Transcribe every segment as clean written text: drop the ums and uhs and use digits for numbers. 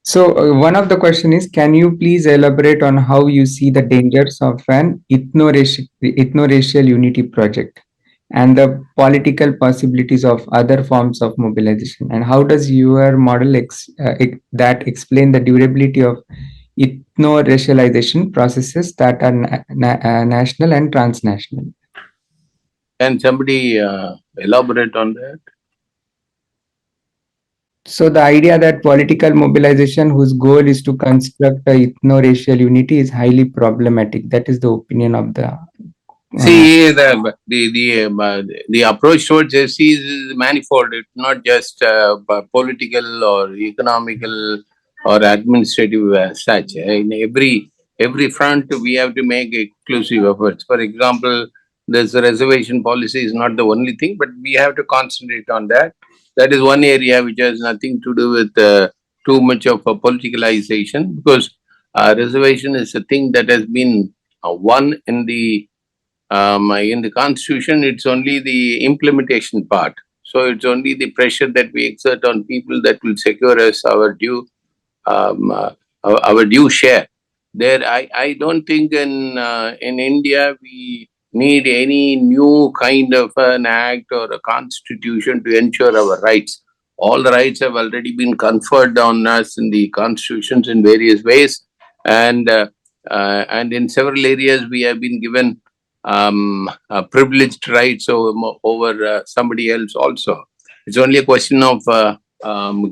So one of the question is, can you please elaborate on how you see the dangers of an ethno-racial unity project and the political possibilities of other forms of mobilization? And how does your model that explain the durability of ethno-racialization processes that are national and transnational? Can somebody elaborate on that? So the idea that political mobilization whose goal is to construct a ethno-racial unity is highly problematic. That is the opinion of the See, the approach towards SCs is manifold. It's not just political or economical or administrative as such. In every front, we have to make inclusive efforts. For example, this reservation policy is not the only thing, but we have to concentrate on that. That is one area which has nothing to do with too much of a politicalization, because reservation is a thing that has been won in the constitution. It's only the implementation part. So it's only the pressure that we exert on people that will secure us um, uh, our due share. There, I don't think in India we need any new kind of an act or a constitution to ensure our rights. All the rights have already been conferred on us in the constitutions in various ways, and in several areas we have been given privileged rights over somebody else also. It's only a question of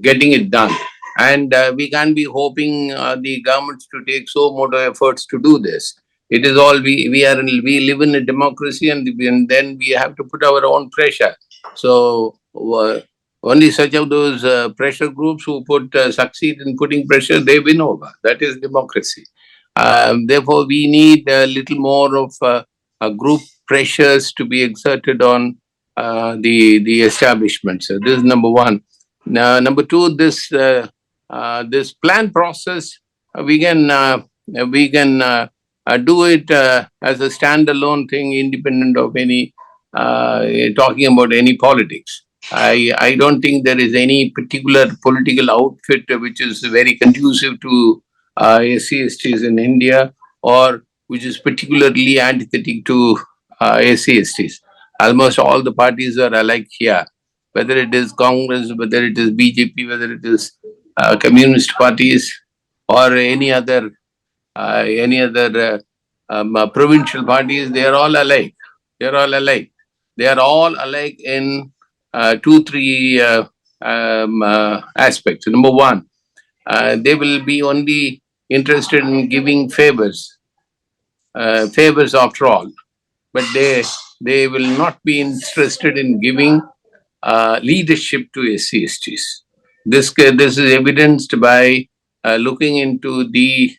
getting it done. And we can't be hoping the governments to take so much efforts to do this. It is all we live in a democracy, and then we have to put our own pressure. So only such of those pressure groups who succeed in putting pressure, they win over. That is democracy. Therefore, we need a little more of group pressures to be exerted on the establishment. So this is number one. Number two, this plan process, we can do it as a standalone thing, independent of any talking about any politics. I don't think there is any particular political outfit which is very conducive to SC/STs in India, or which is particularly antithetic to SC/STs. Almost all the parties are alike here, whether it is Congress, whether it is BJP, whether it is communist parties, or any other provincial parties. They are all alike. They are all alike. They are all alike in two, three aspects. Number one, they will be only interested in giving favors after all, but they will not be interested in giving leadership to SC/STs. This is evidenced by looking into the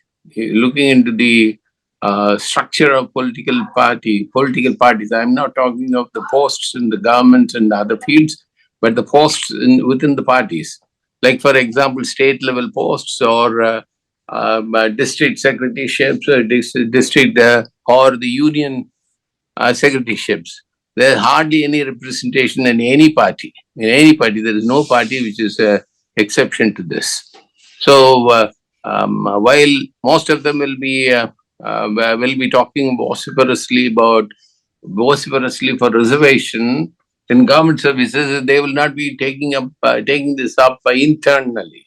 structure of political parties. I'm not talking of the posts in the governments and other fields, but the posts within the parties. Like, for example, state level posts, or district secretaryships, or district or the union secretaryships. There's hardly any representation in any party. In any party, there is no party which is an exception to this. So, while most of them will be talking vociferously for reservation in government services, they will not be taking this up internally.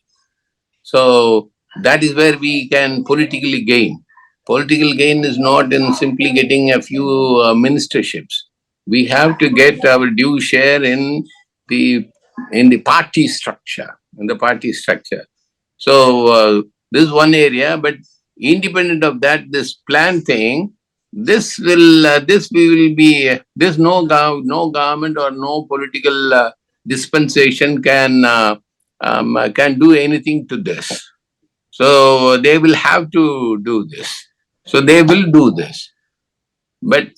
So that is where we can politically gain. Political gain is not in simply getting a few ministerships. We have to get our due share the in the party structure. In the party structure. So this is one area, but independent of that, this plan thing, this we will be this no government or no political dispensation can do anything to this. So they will have to do this. So they will do this, but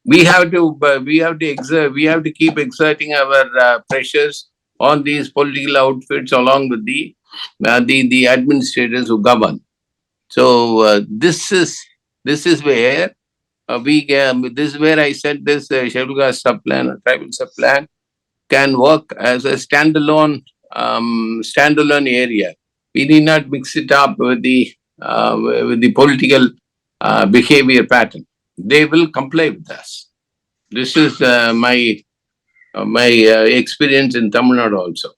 we have to keep exerting our pressures on these political outfits along with the administrators who govern. So this is where this is where I said this scheduled caste sub-plan or tribal sub-plan can work as a standalone area. We need not mix it up with the political behavior pattern. They will comply with us. This is my experience in Tamil Nadu also.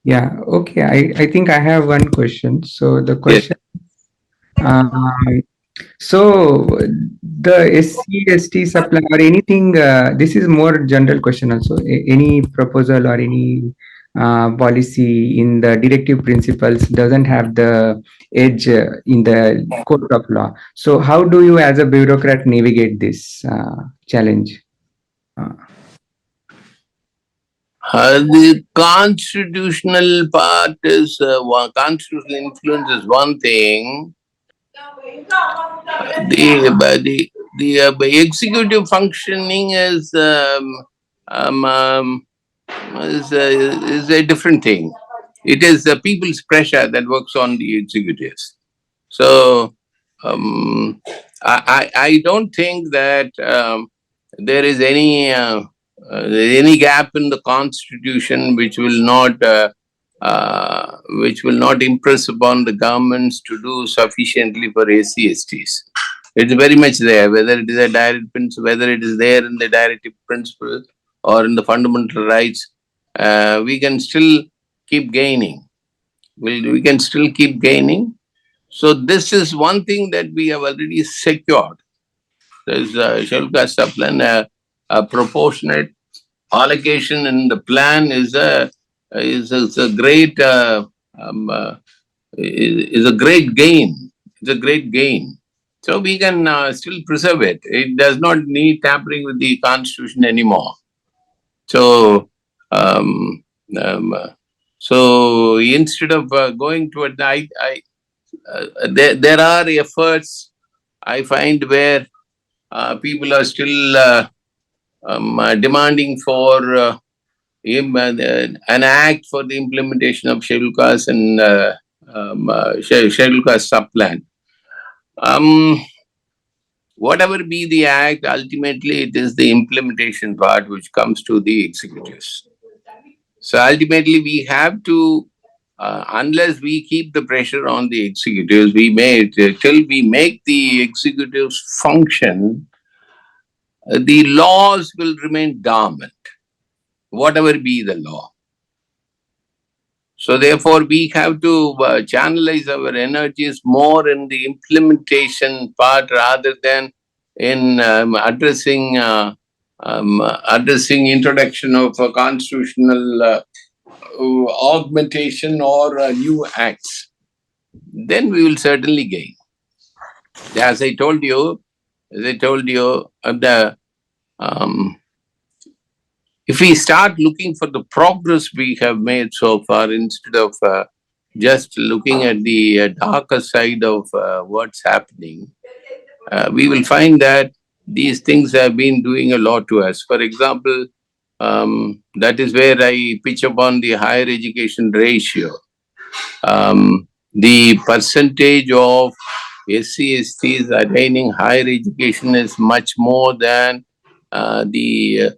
Yeah, okay. I think I have one question. So the Yes. question, um, so the SC, ST supply or anything, this is more general question also. Any proposal or any policy in the directive principles doesn't have the edge in the court of law. So how do you as a bureaucrat navigate this challenge? Uh, The constitutional part is constitutional influence is one thing. The executive functioning um, um, is a different thing. It is the people's pressure that works on the executives. So um, I don't think that there is any gap in the constitution which will not impress upon the governments to do sufficiently for ACSTs. It's very much there, whether it is a direct principle, whether it is there in the directive principle or in the fundamental rights, we can still keep gaining. We can still keep gaining. So this is one thing that we have already secured. There's a scheduled caste plan, a proportionate allocation in the plan is a great um, uh, is a great gain. It's a great gain. So we can still preserve it. It does not need tampering with the constitution anymore. So um, um, uh, so instead of going toward there are efforts I find where people are still demanding for an act for the implementation of scheduled caste and scheduled caste sub-plan. Um, whatever be the act, ultimately it is the implementation part which comes to the executives. So ultimately, we have to, unless we keep the pressure on the executives, till we make the executives function, the laws will remain dormant, whatever be the law. So therefore, we have to channelize our energies more in the implementation part rather than in addressing introduction of a constitutional augmentation or new acts. Then we will certainly gain. As I told you, the if we start looking for the progress we have made so far instead of just looking at the darker side of what's happening, we will find that these things have been doing a lot to us. For example, that is where I pitch upon the higher education ratio. The percentage of SC/STs attaining higher education is much more than the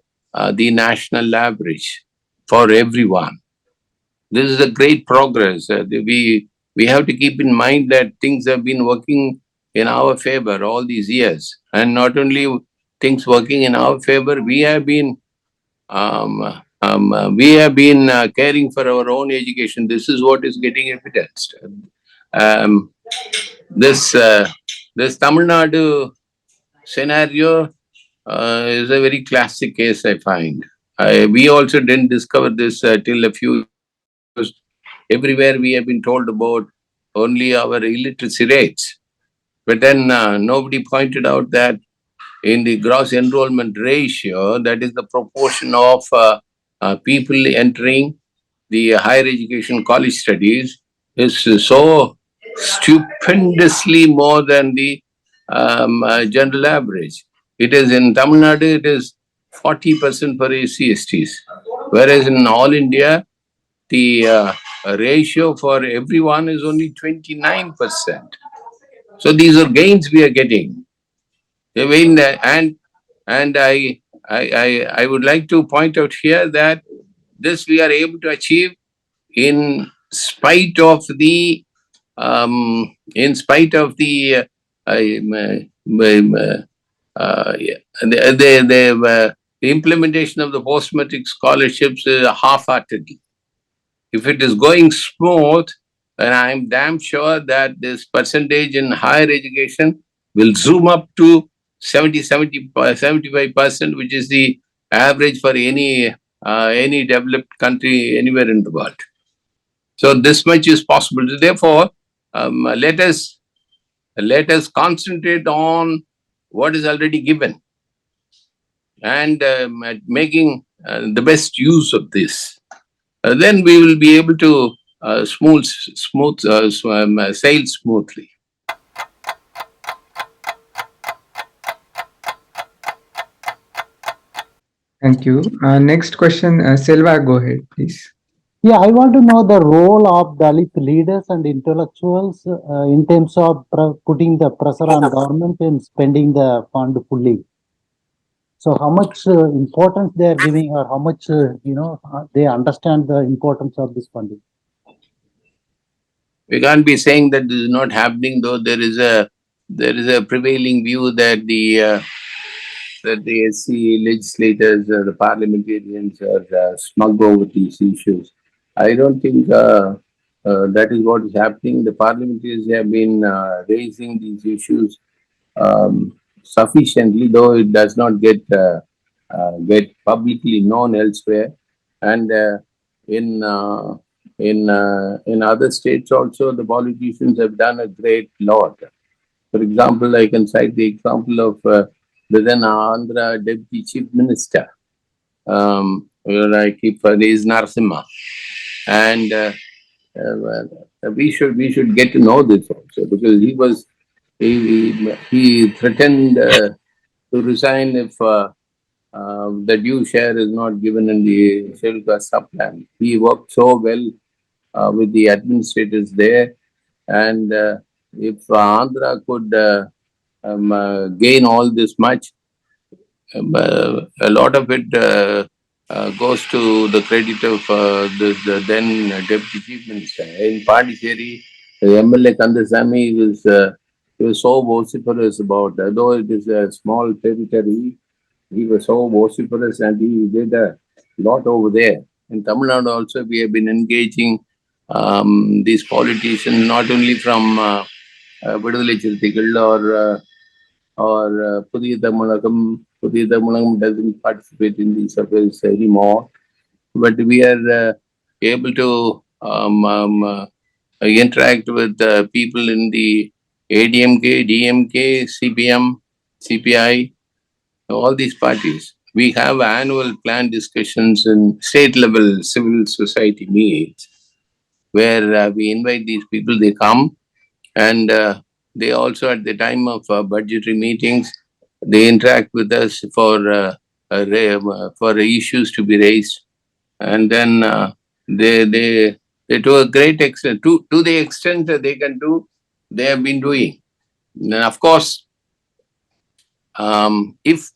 national average for everyone. This is a great progress. We have to keep in mind that things have been working in our favor all these years, and not only things working in our favor, we have been caring for our own education. This is what is getting evidenced. Um, this this Tamil Nadu scenario is a very classic case, I find. We also didn't discover this till a few years ago, because everywhere we have been told about only our illiteracy rates. But then nobody pointed out that in the gross enrollment ratio, that is the proportion of people entering the higher education college studies, is so stupendously more than the general average. It is in Tamil Nadu, it is 40% for ACSTs, whereas in all India, the ratio for everyone is only 29%. So these are gains we are getting. I mean, and I would like to point out here that this we are able to achieve in spite of the in spite of the yeah, the implementation of the post-matric scholarships half-heartedly. If it is going smooth, then I'm damn sure that this percentage in higher education will zoom up to 75%, which is the average for any developed country anywhere in the world. So this much is possible. Therefore, let us concentrate on what is already given and making the best use of this. Then we will be able to sail smoothly. Thank you. Next question, Selva, go ahead, please. Yeah, I want to know the role of Dalit leaders and intellectuals in terms of putting the pressure on government and spending the fund fully. So, how much importance they are giving, or how much they understand the importance of this funding? We can't be saying that this is not happening, though there is a prevailing view that the SC legislators, the parliamentarians are smug over these issues. I don't think that is what is happening. The parliamentarians have been raising these issues sufficiently, though it does not get publicly known elsewhere. And in other states also, the politicians have done a great lot. For example, I can cite the example of the then Andhra Deputy Chief Minister, where I keep is Narasimha, and we should get to know this also, because he threatened to resign if the due share is not given in the scheduled caste sub-plan. He worked so well with the administrators there, and if Andhra could gain all this much, a lot of it goes to the credit of the then Deputy Chief Minister. In Pondicherry, the MLA Kandasamy he was so vociferous about, though it is a small territory, he was so vociferous and he did a lot over there. In Tamil Nadu also, we have been engaging these politicians, not only from Vidudalai Chirthigal or Pudhiya Tamilagam doesn't participate in these affairs anymore, but we are able to interact with people in the ADMK, DMK, CPM, CPI, all these parties. We have annual plan discussions in state level civil society meets where we invite these people, they come, and they also at the time of budgetary meetings, they interact with us for issues to be raised, and then they to a great extent, to the extent that they can do, they have been doing. And of course, if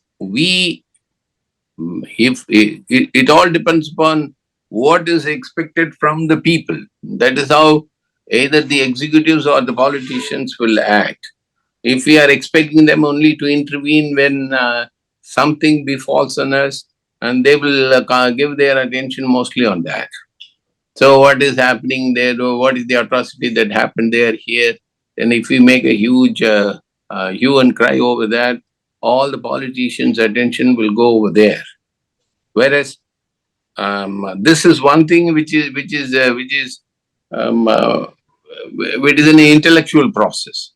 it all depends upon what is expected from the people. That is how either the executives or the politicians will act. If we are expecting them only to intervene when something befalls on us, and they will give their attention mostly on that. So what is happening there? What is the atrocity that happened there, here? And if we make a huge hue and cry over that, all the politicians' attention will go over there. Whereas this is one thing which is an intellectual process.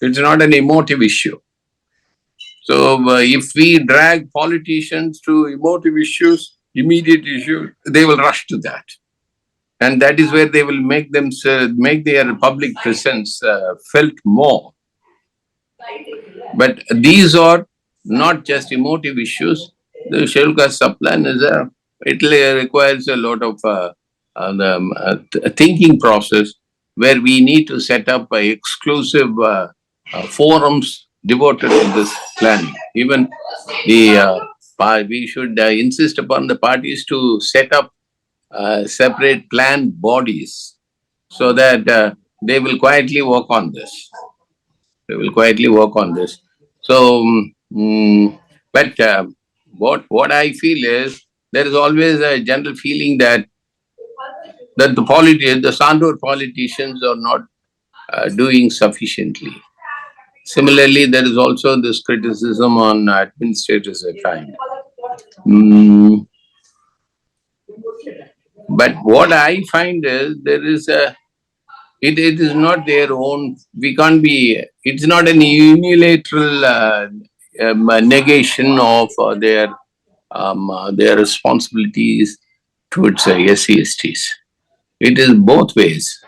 It's not an emotive issue. So if we drag politicians to emotive issues, immediate issues, they will rush to that, and that is where they will make their public presence felt more. But these are not just emotive issues. The scheduled caste sub-plan requires a lot of thinking process, where we need to set up exclusive forums devoted to this planning. Even the we should insist upon the parties to set up separate planned bodies so that they will quietly work on this. They will quietly work on this. So, but what I feel is there is always a general feeling that the Sandor politicians are not doing sufficiently. Similarly, there is also this criticism on administrators at times. Mm, but what I find is there is it is not their own, we can't be, it's not an unilateral negation of their responsibilities towards SC/STs. It is both ways.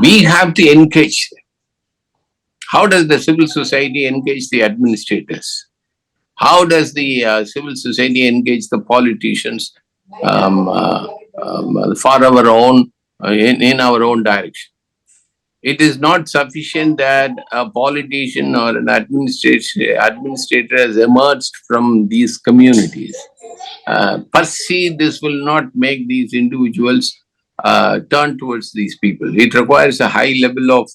We have to encourage them. How does the civil society engage the administrators? How does the civil society engage the politicians for our own, in our own direction? It is not sufficient that a politician or an administrator has emerged from these communities. Per se, this will not make these individuals turn towards these people. It requires a high level of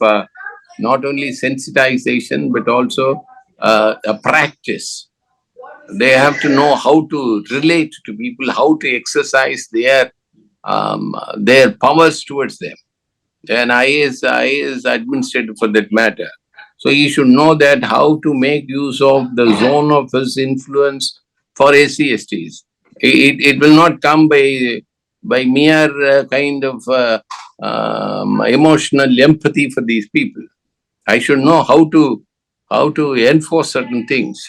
not only sensitization but also a practice. They have to know how to relate to people, how to exercise their powers towards them. An IAS administrator for that matter. So he should know that how to make use of the zone of his influence for SC/STs. It will not come by mere kind of emotional empathy for these people. I should know how to enforce certain things.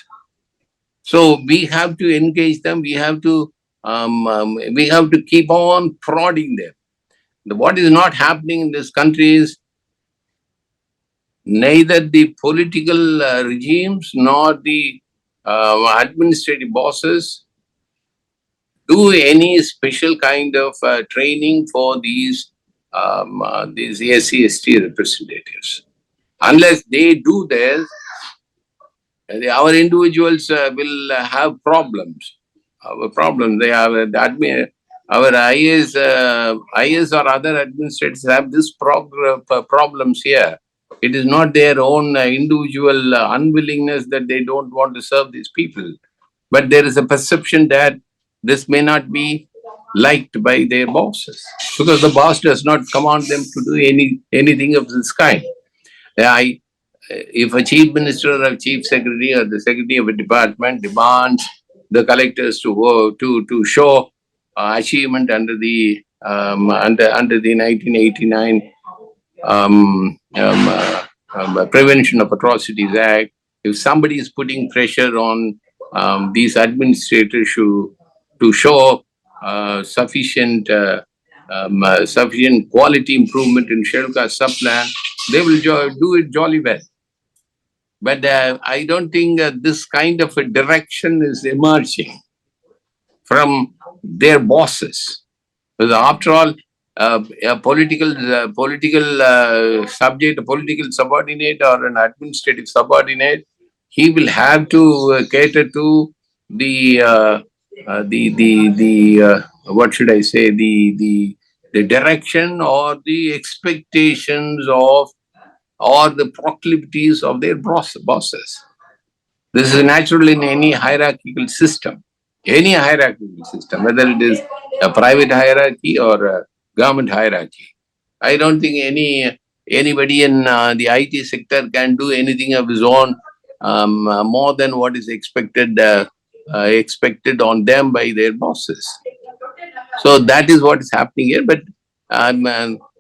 So we have to engage them. We have to keep on prodding them. What is not happening in this country is neither the political regimes nor the administrative bosses do any special kind of training for these SC/ST representatives. Unless they do this, our individuals will have problems. Our problems. They have our IAS or other administrators have this problems here. It is not their own individual unwillingness that they don't want to serve these people, but there is a perception that this may not be liked by their bosses because the boss does not command them to do anything of this kind. If a chief minister or chief secretary or the secretary of a department demands the collectors to show achievement under the 1989 Prevention of Atrocities Act, if somebody is putting pressure on these administrators to show sufficient quality improvement in scheduled caste subplan, they will do it jolly well. But I don't think this kind of a direction is emerging from their bosses. Because after all, a political subject, a political subordinate or an administrative subordinate, he will have to cater to the what should I say, the direction or the expectations of or the proclivities of their bosses. This is natural in any hierarchical system. Any hierarchical system, whether it is a private hierarchy or a government hierarchy. I don't think anybody in the IT sector can do anything of his own more than what is expected on them by their bosses. So that is what is happening here. But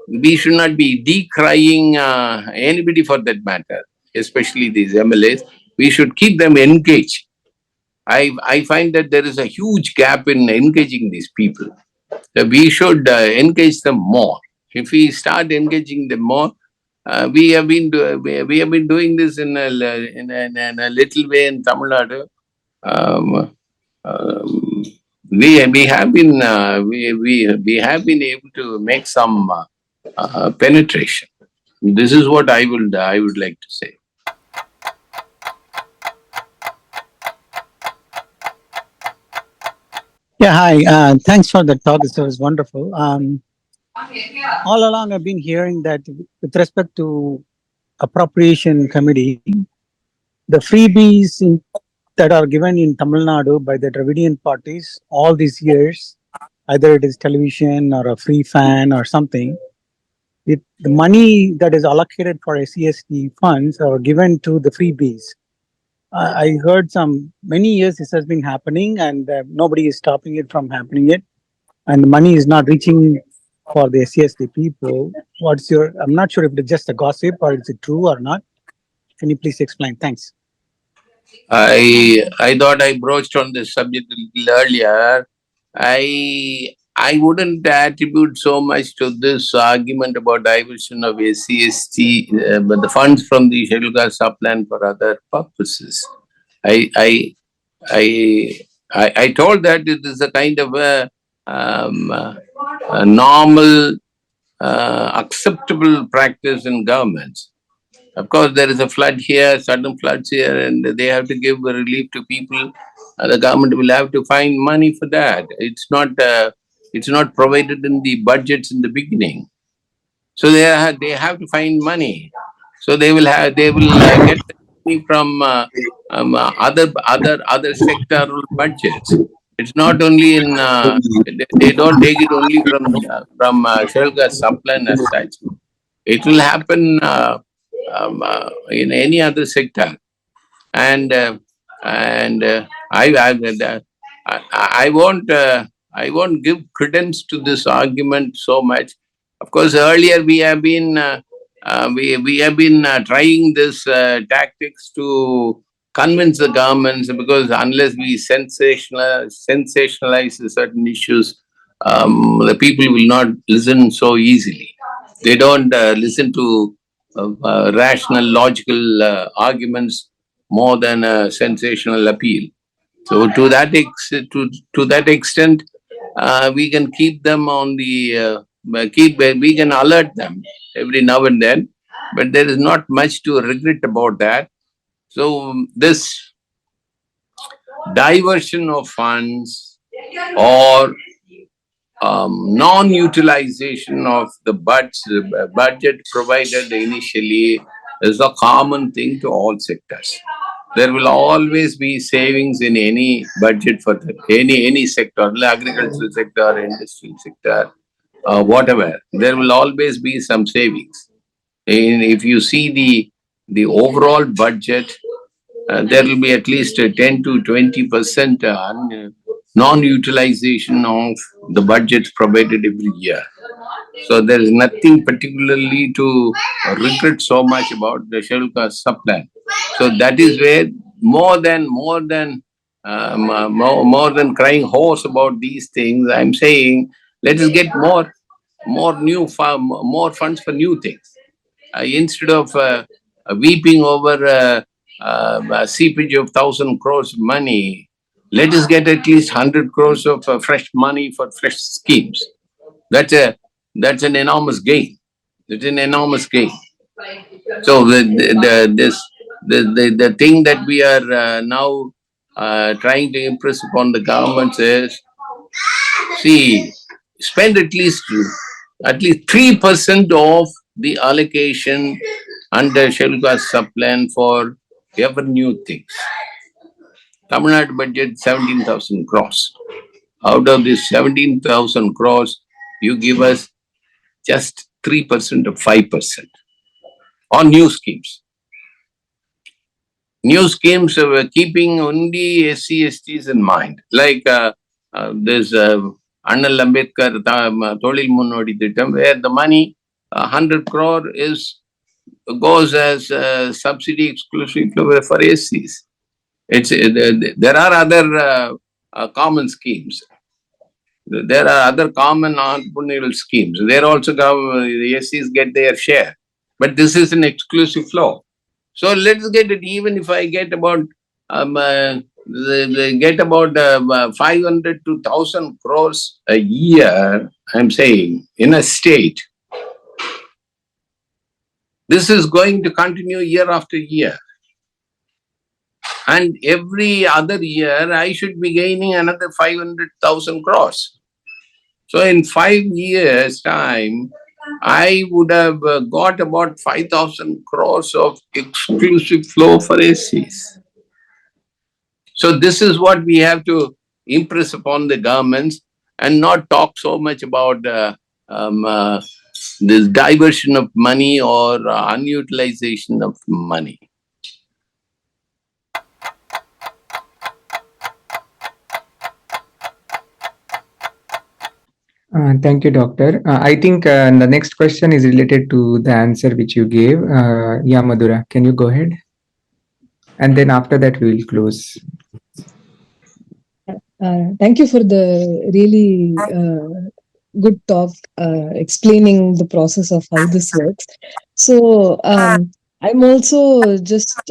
we should not be decrying anybody for that matter, especially these MLAs. We should keep them engaged. I find that there is a huge gap in engaging these people. We should engage them more. If we start engaging them more, we have been doing this in a little way in Tamil Nadu. We have been able to make some penetration. This is what I would like to say. Yeah, hi. Thanks for the talk. This was wonderful. All along, I've been hearing that with respect to appropriation committee, the freebies that are given in Tamil Nadu by the Dravidian parties all these years, either it is television or a free fan or something, the money that is allocated for SCST funds are given to the freebies. I heard some many years this has been happening, and nobody is stopping it from happening. It and the money is not reaching for the SCST people. What's your? I'm not sure if it's just a gossip or is it true or not. Can you please explain? Thanks. I thought I broached on this subject a little earlier. I wouldn't attribute so much to this argument about diversion of SCST, but the funds from the scheduled caste subplan for other purposes. I I I I told that it is a kind of a normal, acceptable practice in governments. Of course, there is a flood here, sudden floods here, and they have to give relief to people. The government will have to find money for that. It's not provided in the budgets in the beginning. So they have to find money. So they will get the money from other sectoral budgets. It's not only in they don't take it only from Shelga supply as such. It will happen in any other sector, and I won't give credence to this argument so much. Of course, earlier we have been trying this tactics to convince the governments, because unless we sensationalize certain issues, the people will not listen so easily. They don't listen to rational, logical arguments more than a sensational appeal. So to that extent, we can keep them on the we can alert them every now and then, but there is not much to regret about that. So this diversion of funds or non-utilization of the budget provided initially is a common thing to all sectors. There will always be savings in any budget for any sector, agricultural sector, industrial sector, whatever. There will always be some savings. And if you see the overall budget, there will be at least a 10 to 20% non-utilization of the budgets provided every year. So there is nothing particularly to regret so much about the scheduled caste subplan. So that is where more than crying hoarse about these things, I'm saying let us get more funds for new things, instead of weeping over a seepage of 1,000 crores money. Let us get at least 100 crores of fresh money for fresh schemes. That's an enormous gain. It's an enormous gain. So the thing that we are now trying to impress upon the governments is, see, spend at least 3% of the allocation under scheduled caste subplan for ever new things. Tamil Nadu budget 17,000 crores. Out of this 17,000 crores, you give us just 3% of 5% on new schemes. New schemes were keeping only SCSTs in mind, like this Annal Ambedkar Tolil Munnodi Thittam, where the money 100 crore goes as subsidy exclusively for SCs. There are other common schemes. There are other common entrepreneurial schemes. There also the SCs get their share, but this is an exclusive flow. So let's get it. Even if I get about get about 500 to 1,000 crores a year, I'm saying, in a state, this is going to continue year after year. And every other year, I should be gaining another 500,000 crores. So in 5 years' time, I would have got about 5,000 crores of exclusive flow for ACs. So this is what we have to impress upon the governments and not talk so much about um, uh, this diversion of money or unutilization of money. Thank you, Doctor. I think the next question is related to the answer which you gave. Yeah, Madhura, can you go ahead? And then after that, we will close. Thank you for the really good talk explaining the process of how this works. So I'm also just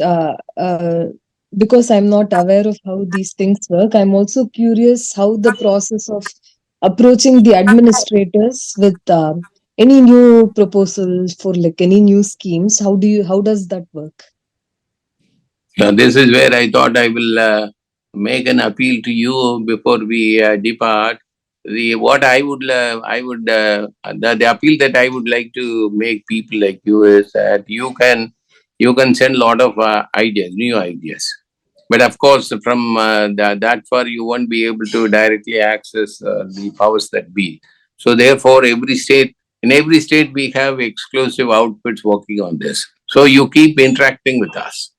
because I'm not aware of how these things work, I'm also curious how the process of approaching the administrators with any new proposals for like any new schemes. How does that work? So this is where I thought I will make an appeal to you before we depart. The appeal that I would like to make people like you is that you can send a lot of ideas, new ideas. But of course, from that far, you won't be able to directly access the powers that be. So therefore, in every state, we have exclusive outfits working on this. So you keep interacting with us.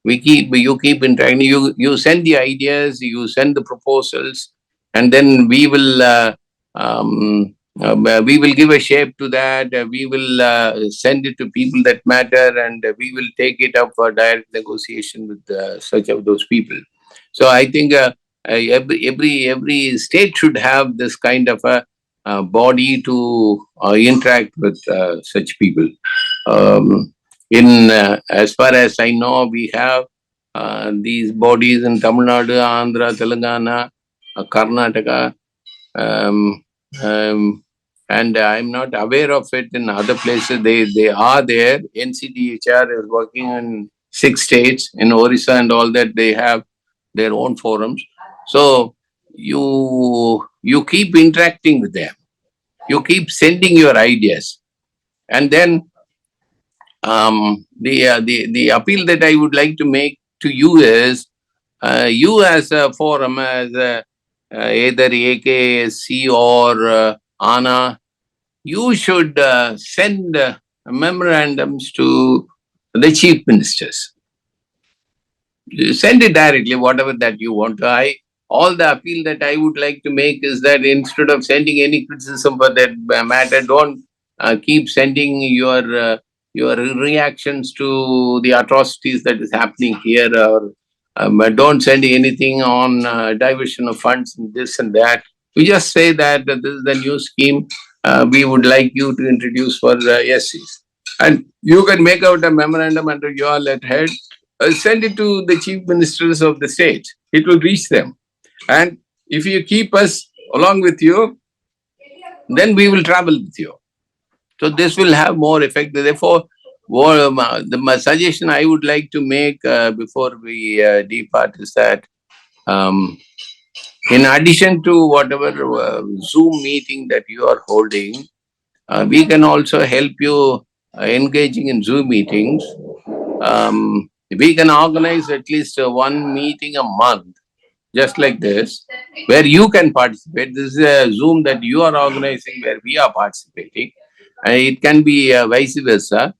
You keep interacting. You send the ideas, you send the proposals, and then we will give a shape to that. We will send it to people that matter, and we will take it up for direct negotiation with such of those people. So I think every state should have this kind of a body to interact with such people. Um, in as far as I know, we have these bodies in Tamil Nadu, Andhra, Telangana, Karnataka, um, um, and I'm not aware of it in other places. They are there. NCDHR is working in 6 states. In Orissa and all that, they have their own forums. So you keep interacting with them. You keep sending your ideas, and then the appeal that I would like to make to you is you as a forum, as either AKSC or ANA, you should send memorandums to the chief ministers. Send it directly, whatever that you want. All the appeal that I would like to make is that instead of sending any criticism for that matter, don't keep sending your reactions to the atrocities that is happening here, or don't send anything on diversion of funds and this and that. You just say that this is the new scheme we would like you to introduce for SCs. And you can make out a memorandum under your letterhead, send it to the chief ministers of the state. It will reach them. And if you keep us along with you, then we will travel with you. So this will have more effect. Therefore, my suggestion I would like to make before we depart is that in addition to whatever Zoom meeting that you are holding, we can also help you engaging in Zoom meetings. We can organize at least one meeting a month, just like this, where you can participate. This is a Zoom that you are organizing where we are participating. It can be vice versa.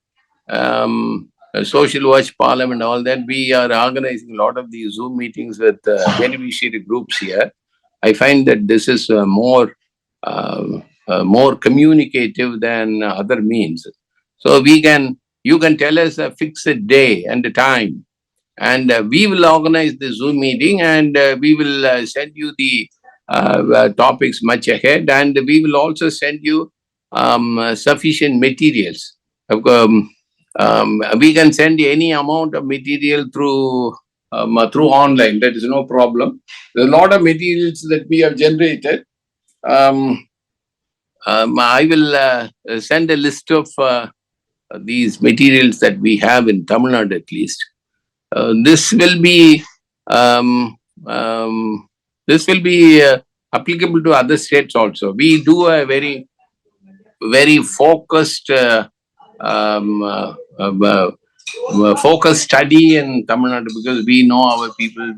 Social Watch Parliament, all that. We are organizing a lot of these Zoom meetings with beneficiary groups here. I find that this is more communicative than other means. So you can tell us a fixed day and a time, and we will organize the Zoom meeting, and we will send you the topics much ahead, and we will also send you sufficient materials. We can send any amount of material through online. That is no problem. There are a lot of materials that we have generated. I will send a list of these materials that we have in Tamil Nadu at least. this will be um, um, applicable to other states also. We do a very focused focused study in Tamil Nadu because we know our people.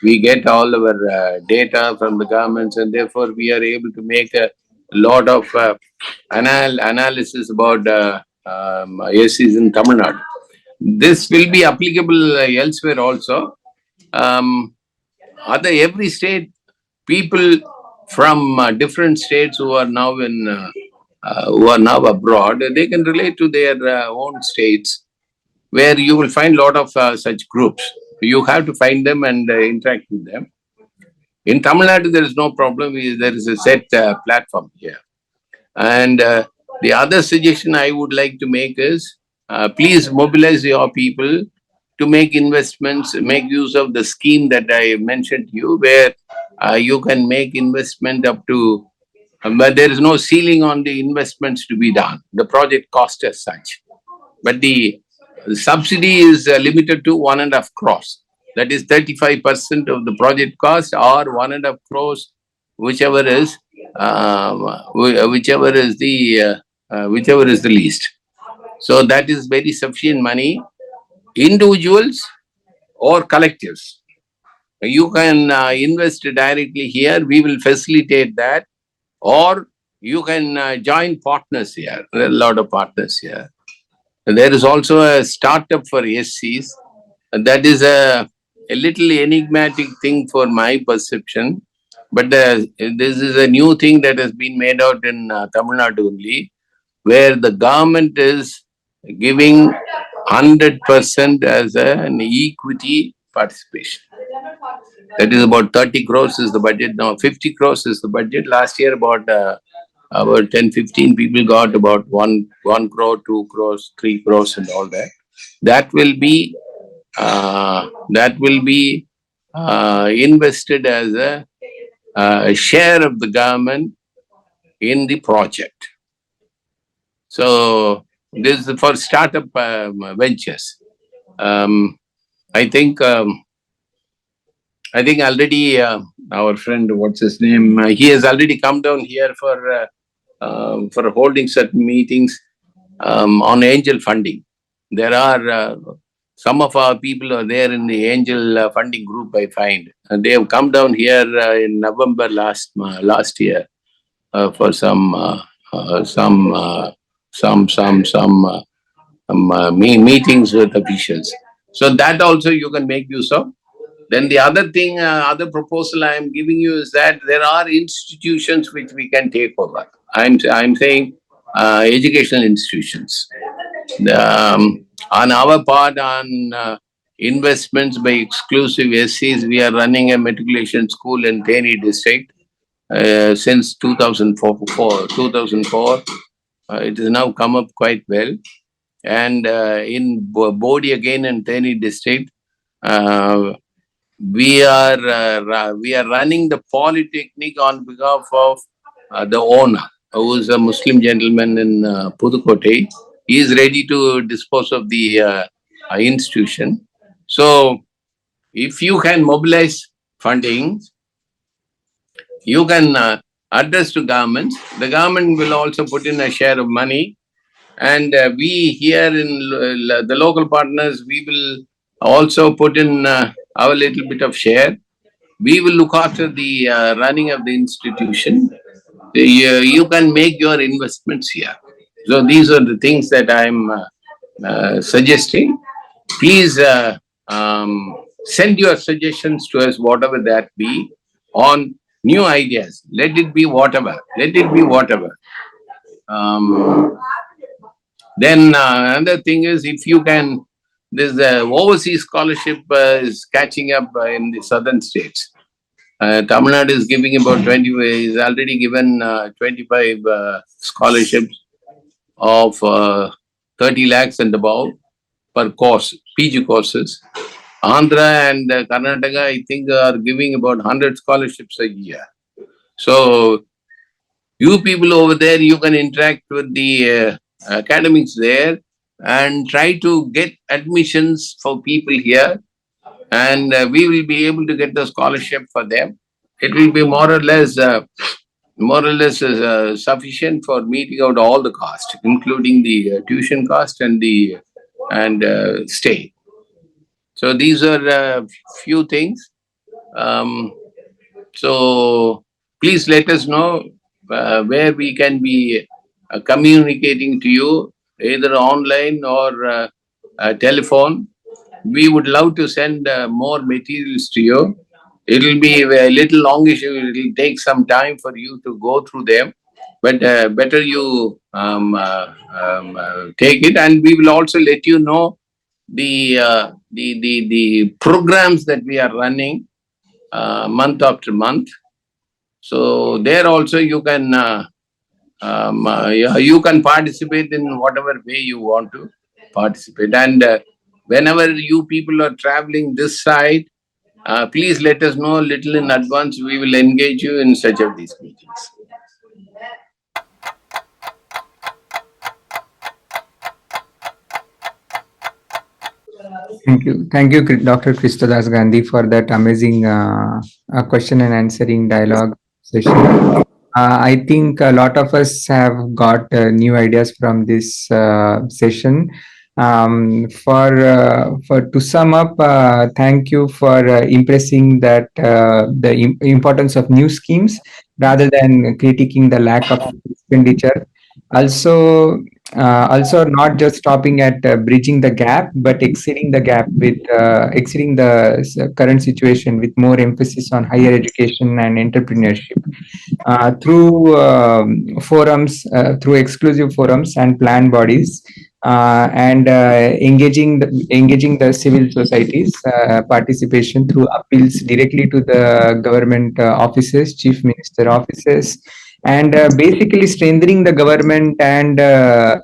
We get all our data from the governments, and therefore we are able to make a lot of analysis about ACs in Tamil Nadu. This will be applicable elsewhere also. Every state, people from different states who are now abroad, they can relate to their own states, where you will find a lot of such groups. You have to find them and interact with them. In Tamil Nadu, there is no problem. There is a set platform here. And the other suggestion I would like to make is, please mobilize your people to make investments, make use of the scheme that I mentioned to you, where you can make investment up to, but there is no ceiling on the investments to be done, the project cost as such. But the subsidy is limited to 1.5 crores. That is 35% of the project cost, or 1.5 crores, whichever is whichever is the least. So that is very sufficient money. Individuals or collectives, you can invest directly here. We will facilitate that, or you can join partners here. There are a lot of partners here. There is also a startup for SCs. That is a little enigmatic thing for my perception. But this is a new thing that has been made out in Tamil Nadu only, where the government is giving 100% as an equity participation. That is about 30 crores is the budget. Now 50 crores is the budget. Last year about 10, 15 people got about 1 crore, 2 crores, 3 crores and all that. That will be invested as a share of the government in the project. So this is for startup ventures. I think already our friend, what's his name? He has already come down here for holding certain meetings on angel funding. There are some of our people are there in the angel funding group. I find, and they have come down here in November last year for some meetings with officials. So that also you can make use of. Then the other thing, other proposal I am giving you is that there are institutions which we can take over. I'm saying educational institutions. On our part, on investments by exclusive SCs, we are running a matriculation school in Theni district since 2004. It has now come up quite well. And in Bodhi again in Theni district, we are running the polytechnic on behalf of the owner, who is a Muslim gentleman in Pudukkottai. He is ready to dispose of the institution. So, if you can mobilize funding, you can address to governments. The government will also put in a share of money, and we here in the local partners, we will also put in our little bit of share. We will look after the running of the institution. You can make your investments here. So these are the things that I'm suggesting. Please send your suggestions to us, whatever that be, on new ideas. Let it be whatever. Then another thing is, if you can, this overseas scholarship is catching up in the southern states. Tamil Nadu is giving about 20, is already given 25 scholarships of 30 lakhs and above per course, PG courses. Andhra and Karnataka, I think, are giving about 100 scholarships a year. So, you people over there, you can interact with the academics there and try to get admissions for people here, and we will be able to get the scholarship for them. It will be more or less sufficient for meeting out all the cost, including the tuition cost and the stay. So these are few things. Um, so please let us know where we can be communicating to you, either online or telephone. We would love to send more materials to you. It will be a little longish. It will take some time for you to go through them, but better you take it, and we will also let you know the programs that we are running month after month. So there also you can you can participate in whatever way you want to participate. And whenever you people are traveling this side, please let us know a little in advance. We will engage you in such of these meetings. Thank you, Dr. Christodas Gandhi, for that amazing question and answering dialogue session. I think a lot of us have got new ideas from this session. For to sum up, thank you for impressing that the importance of new schemes rather than critiquing the lack of expenditure. Also not just stopping at bridging the gap, but exceeding the gap with exceeding the current situation with more emphasis on higher education and entrepreneurship through through exclusive forums and planned bodies, and engaging the civil societies participation through appeals directly to the government offices, chief minister offices, and basically strengthening the government and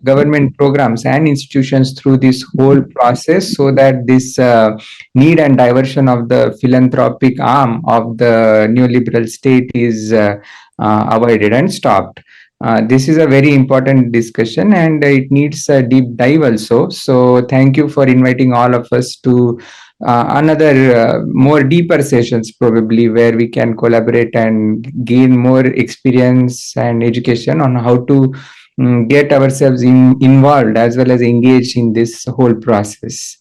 government programs and institutions through this whole process, so that this need and diversion of the philanthropic arm of the neoliberal state is avoided and stopped. This is a very important discussion, and it needs a deep dive also. So thank you for inviting all of us to another more deeper sessions, probably, where we can collaborate and gain more experience and education on how to get ourselves involved as well as engaged in this whole process.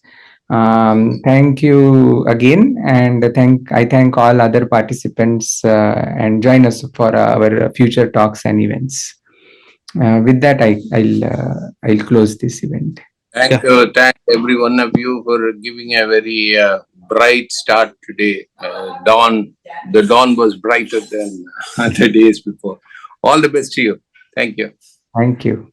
Thank you again, and I thank all other participants and join us for our future talks and events. With that, I'll close this event. Thank you. Thank every one of you for giving a very bright start today. The dawn was brighter than the days before. All the best to you. Thank you. Thank you.